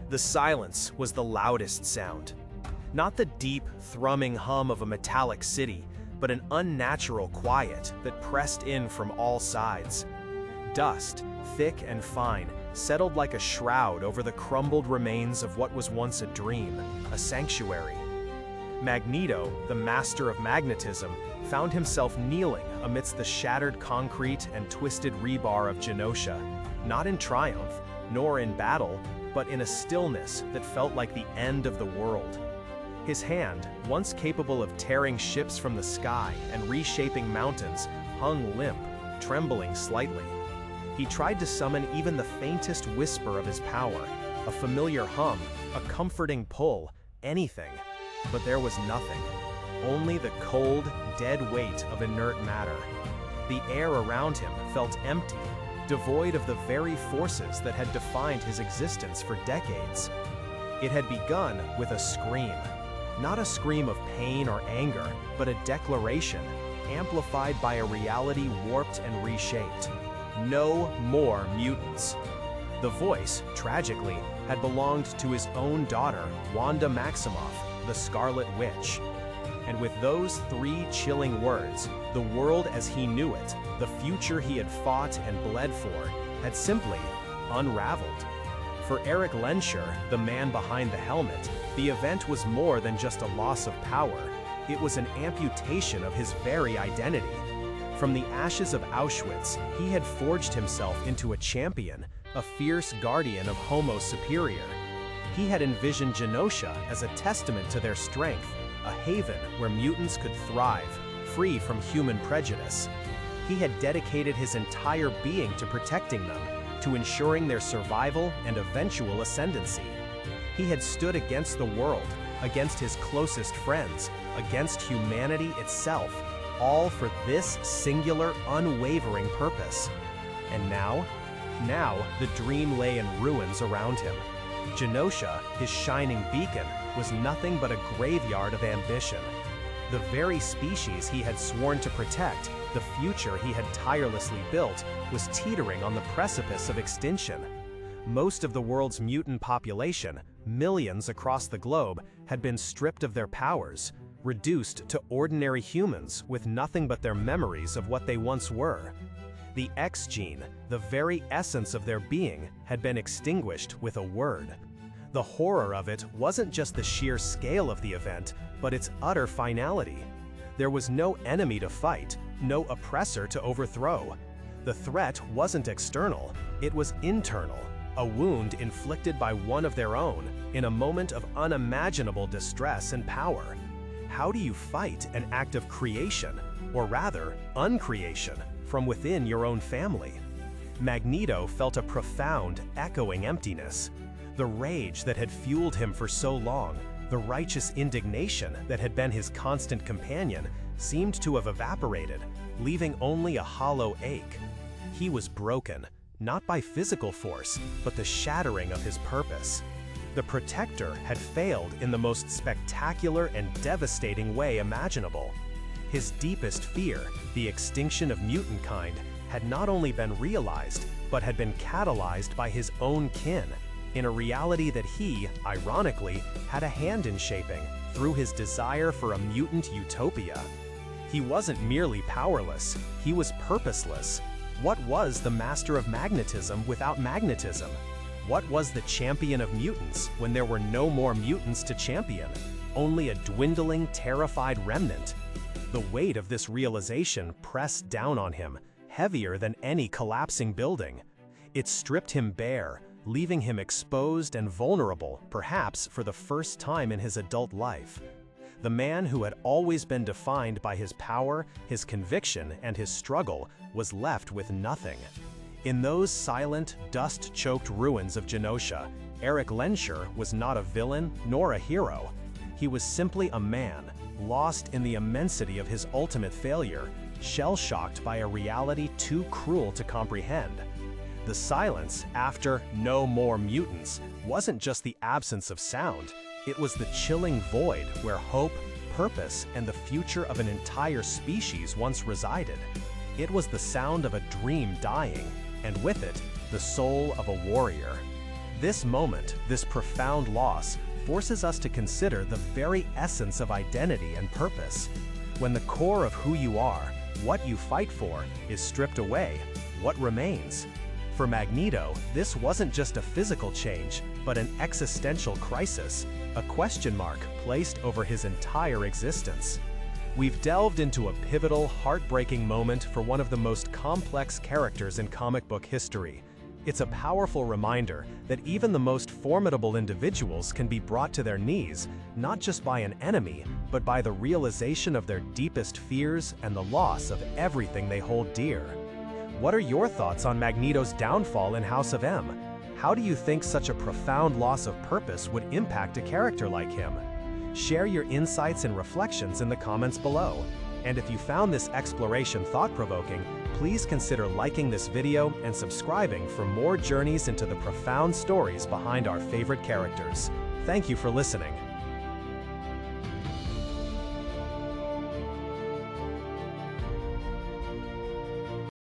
The silence was the loudest sound. Not the deep, thrumming hum of a metallic city, but an unnatural quiet that pressed in from all sides. Dust, thick and fine, settled like a shroud over the crumbled remains of what was once a dream, a sanctuary. Magneto, the Master of Magnetism, found himself kneeling amidst the shattered concrete and twisted rebar of Genosha, not in triumph, nor in battle, but in a stillness that felt like the end of the world. His hand, once capable of tearing ships from the sky and reshaping mountains, hung limp, trembling slightly. He tried to summon even the faintest whisper of his power, a familiar hum, a comforting pull, anything. But there was nothing. Only the cold, dead weight of inert matter. The air around him felt empty, devoid of the very forces that had defined his existence for decades. It had begun with a scream. Not a scream of pain or anger, but a declaration, amplified by a reality warped and reshaped. No more mutants. The voice, tragically, had belonged to his own daughter, Wanda Maximoff, the Scarlet Witch. And with those three chilling words, the world as he knew it, the future he had fought and bled for, had simply unraveled. For Erik Lehnsherr, the man behind the helmet, the event was more than just a loss of power. It was an amputation of his very identity. From the ashes of Auschwitz, he had forged himself into a champion, a fierce guardian of Homo Superior. He had envisioned Genosha as a testament to their strength, a haven where mutants could thrive, free from human prejudice. He had dedicated his entire being to protecting them, to ensuring their survival and eventual ascendancy. He had stood against the world, against his closest friends, against humanity itself, all for this singular, unwavering purpose. And now the dream lay in ruins around him. Genosha, his shining beacon, was nothing but a graveyard of ambition. The very species he had sworn to protect, the future he had tirelessly built, was teetering on the precipice of extinction. Most of the world's mutant population, millions across the globe, had been stripped of their powers, reduced to ordinary humans with nothing but their memories of what they once were. The X gene, the very essence of their being, had been extinguished with a word. The horror of it wasn't just the sheer scale of the event, but its utter finality. There was no enemy to fight, no oppressor to overthrow. The threat wasn't external, it was internal, a wound inflicted by one of their own, in a moment of unimaginable distress and power. How do you fight an act of creation, or rather, uncreation, from within your own family? Magneto felt a profound, echoing emptiness. The rage that had fueled him for so long, the righteous indignation that had been his constant companion, seemed to have evaporated, leaving only a hollow ache. He was broken, not by physical force, but the shattering of his purpose. The Protector had failed in the most spectacular and devastating way imaginable. His deepest fear, the extinction of mutant kind, had not only been realized, but had been catalyzed by his own kin, in a reality that he, ironically, had a hand in shaping through his desire for a mutant utopia. He wasn't merely powerless, he was purposeless. What was the Master of Magnetism without magnetism? What was the champion of mutants when there were no more mutants to champion? Only a dwindling, terrified remnant. The weight of this realization pressed down on him, heavier than any collapsing building. It stripped him bare, leaving him exposed and vulnerable, perhaps for the first time in his adult life. The man who had always been defined by his power, his conviction, and his struggle was left with nothing. In those silent, dust-choked ruins of Genosha, Erik Lehnsherr was not a villain nor a hero. He was simply a man, lost in the immensity of his ultimate failure, shell-shocked by a reality too cruel to comprehend. The silence after "No More Mutants" wasn't just the absence of sound, it was the chilling void where hope, purpose, and the future of an entire species once resided. It was the sound of a dream dying, and with it, the soul of a warrior. This moment, this profound loss, forces us to consider the very essence of identity and purpose. When the core of who you are, what you fight for, is stripped away, what remains? For Magneto, this wasn't just a physical change, but an existential crisis, a question mark placed over his entire existence. We've delved into a pivotal, heartbreaking moment for one of the most complex characters in comic book history. It's a powerful reminder that even the most formidable individuals can be brought to their knees, not just by an enemy, but by the realization of their deepest fears and the loss of everything they hold dear. What are your thoughts on Magneto's downfall in House of M? How do you think such a profound loss of purpose would impact a character like him? Share your insights and reflections in the comments below. And if you found this exploration thought-provoking, please consider liking this video and subscribing for more journeys into the profound stories behind our favorite characters. Thank you for listening.